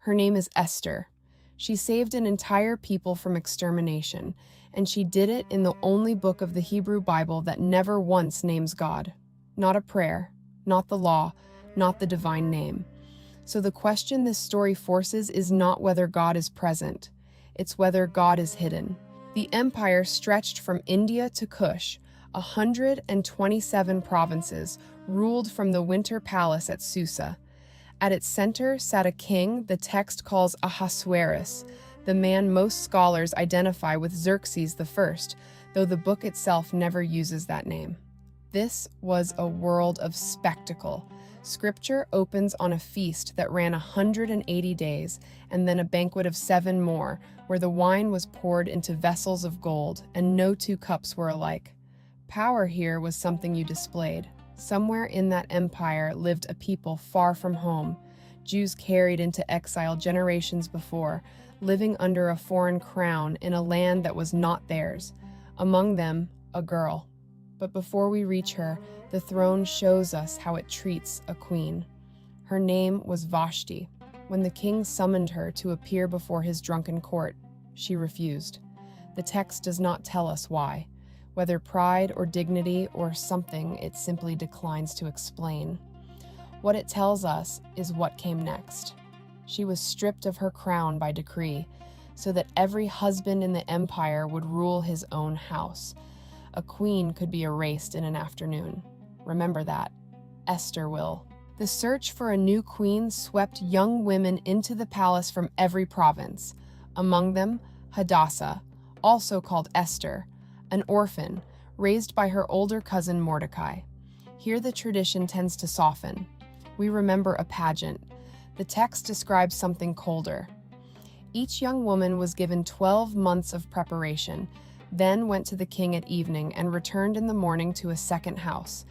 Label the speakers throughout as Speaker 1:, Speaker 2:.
Speaker 1: Her name is Esther. She saved an entire people from extermination, and she did it in the only book of the Hebrew Bible that never once names God. Not a prayer, not the law, not the divine name. So the question this story forces is not whether God is present, it's whether God is hidden. The empire stretched from India to Kush, 127 provinces, ruled from the winter palace at Susa. At its center sat a king the text calls Ahasuerus, the man most scholars identify with Xerxes I, though the book itself never uses that name. This was a world of spectacle. Scripture opens on a feast that ran 180 days, and then a banquet of 7 more, where the wine was poured into vessels of gold, and no 2 cups were alike. Power here was something you displayed. Somewhere in that empire lived a people far from home, Jews carried into exile generations before, living under a foreign crown in a land that was not theirs. Among them, a girl. But before we reach her, the throne shows us how it treats a queen. Her name was Vashti. When the king summoned her to appear before his drunken court, she refused. The text does not tell us why. Whether pride or dignity or something it simply declines to explain. What it tells us is what came next. She was stripped of her crown by decree, so that every husband in the empire would rule his own house. A queen could be erased in an afternoon. Remember that. Esther will. The search for a new queen swept young women into the palace from every province. Among them, Hadassah, also called Esther, an orphan, raised by her older cousin Mordecai. Here the tradition tends to soften. We remember a pageant. The text describes something colder. Each young woman was given 12 months of preparation, then went to the king at evening and returned in the morning to a second house,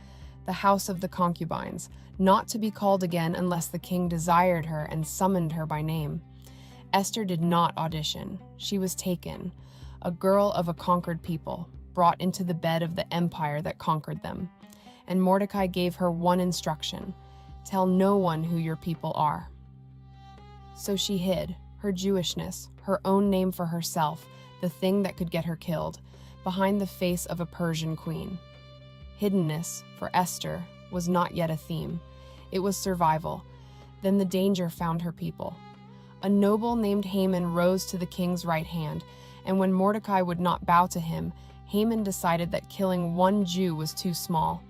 Speaker 1: the house of the concubines, not to be called again unless the king desired her and summoned her by name. Esther did not audition. She was taken, a girl of a conquered people, brought into the bed of the empire that conquered them. And Mordecai gave her one instruction: tell no one who your people are. So she hid her Jewishness, her own name for herself, the thing that could get her killed, behind the face of a Persian queen. Hiddenness, for Esther, was not yet a theme. It was survival. Then the danger found her people. A noble named Haman rose to the king's right hand, and when Mordecai would not bow to him, Haman decided that killing one Jew was too small.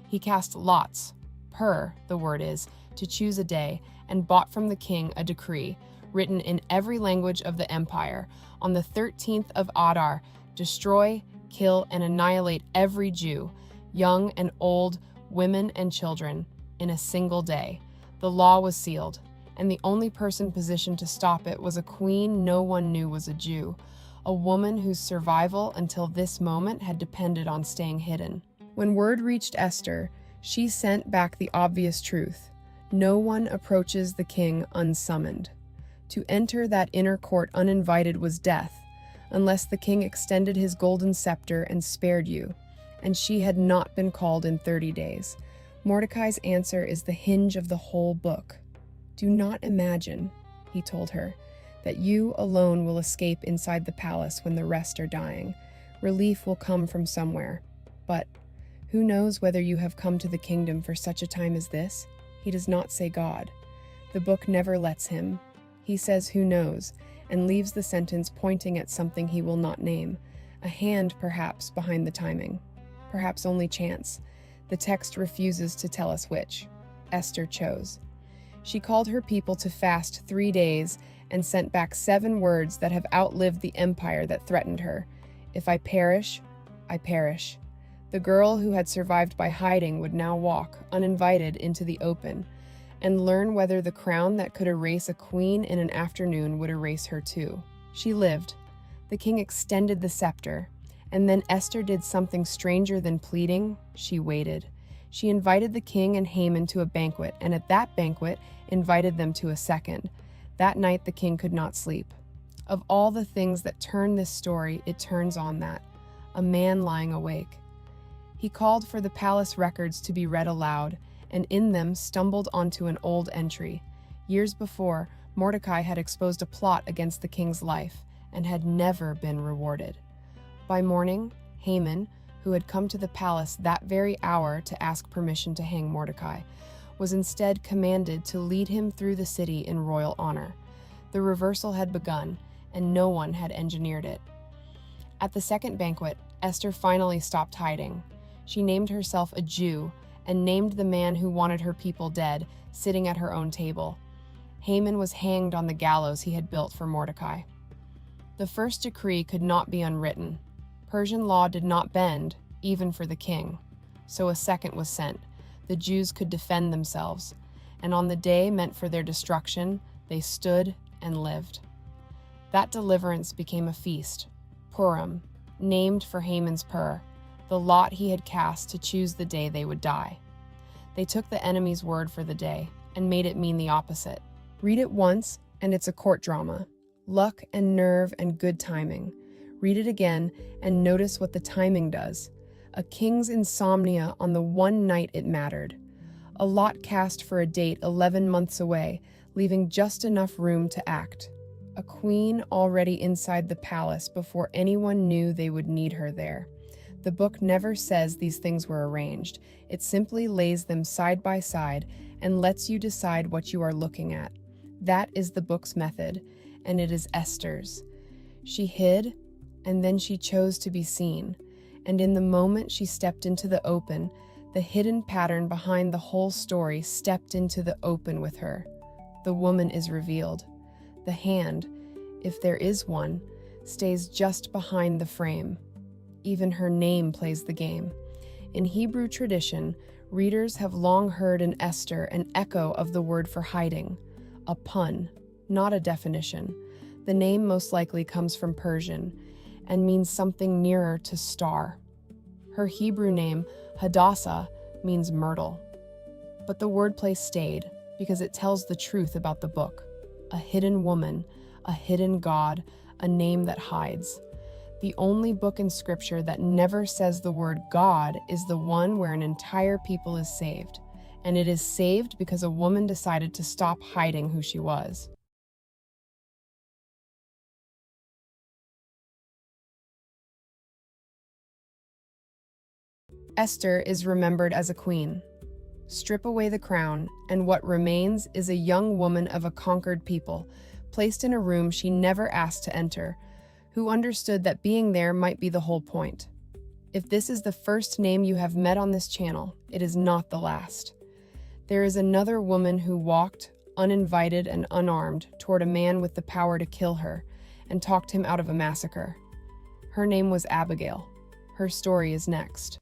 Speaker 1: He cast lots, the word is, to choose a day, and bought from the king a decree, written in every language of the empire, on the 13th of Adar, destroy, kill, and annihilate every Jew, young and old, women and children, in a single day. The law was sealed, and the only person positioned to stop it was a queen no one knew was a Jew, a woman whose survival until this moment had depended on staying hidden. When word reached Esther, she sent back the obvious truth: no one approaches the king unsummoned. To enter that inner court uninvited was death, unless the king extended his golden scepter and spared you, and she had not been called in 30 days. Mordecai's answer is the hinge of the whole book. Do not imagine, he told her, that you alone will escape inside the palace when the rest are dying. Relief will come from somewhere. But who knows whether you have come to the kingdom for such a time as this? He does not say God. The book never lets him. He says who knows, and leaves the sentence pointing at something he will not name. A hand, perhaps, behind the timing. Perhaps only chance. The text refuses to tell us which. Esther chose. She called her people to fast 3 days and sent back 7 words that have outlived the empire that threatened her. If I perish, I perish. The girl who had survived by hiding would now walk, uninvited, into the open, and learn whether the crown that could erase a queen in an afternoon would erase her too. She lived. The king extended the scepter, and then Esther did something stranger than pleading. She waited. She invited the king and Haman to a banquet, and at that banquet invited them to a second. That night the king could not sleep. Of all the things that turn this story, it turns on that. A man lying awake. He called for the palace records to be read aloud, and in them stumbled onto an old entry. Years before, Mordecai had exposed a plot against the king's life and had never been rewarded. By morning, Haman, who had come to the palace that very hour to ask permission to hang Mordecai, was instead commanded to lead him through the city in royal honor. The reversal had begun, and no one had engineered it. At the second banquet, Esther finally stopped hiding. She named herself a Jew and named the man who wanted her people dead, sitting at her own table. Haman was hanged on the gallows he had built for Mordecai. The first decree could not be unwritten. Persian law did not bend, even for the king. So a second was sent. The Jews could defend themselves, and on the day meant for their destruction, they stood and lived. That deliverance became a feast, Purim, named for Haman's pur, the lot he had cast to choose the day they would die. They took the enemy's word for the day and made it mean the opposite. Read it once, and it's a court drama. Luck and nerve and good timing. Read it again and notice what the timing does. A king's insomnia on the one night it mattered. A lot cast for a date 11 months away, leaving just enough room to act. A queen already inside the palace before anyone knew they would need her there. The book never says these things were arranged. It simply lays them side by side and lets you decide what you are looking at. That is the book's method, and it is Esther's. She hid, and then she chose to be seen. And in the moment she stepped into the open, the hidden pattern behind the whole story stepped into the open with her. The woman is revealed. The hand, if there is one, stays just behind the frame. Even her name plays the game. In Hebrew tradition, readers have long heard in Esther an echo of the word for hiding, a pun, not a definition. The name most likely comes from Persian and means something nearer to star. Her Hebrew name, Hadassah, means myrtle. But the wordplay stayed because it tells the truth about the book. A hidden woman, a hidden God, a name that hides. The only book in Scripture that never says the word God is the one where an entire people is saved. And it is saved because a woman decided to stop hiding who she was. Esther is remembered as a queen. Strip away the crown, and what remains is a young woman of a conquered people, placed in a room she never asked to enter, who understood that being there might be the whole point. If this is the first name you have met on this channel, it is not the last. There is another woman who walked, uninvited and unarmed, toward a man with the power to kill her, and talked him out of a massacre. Her name was Abigail. Her story is next.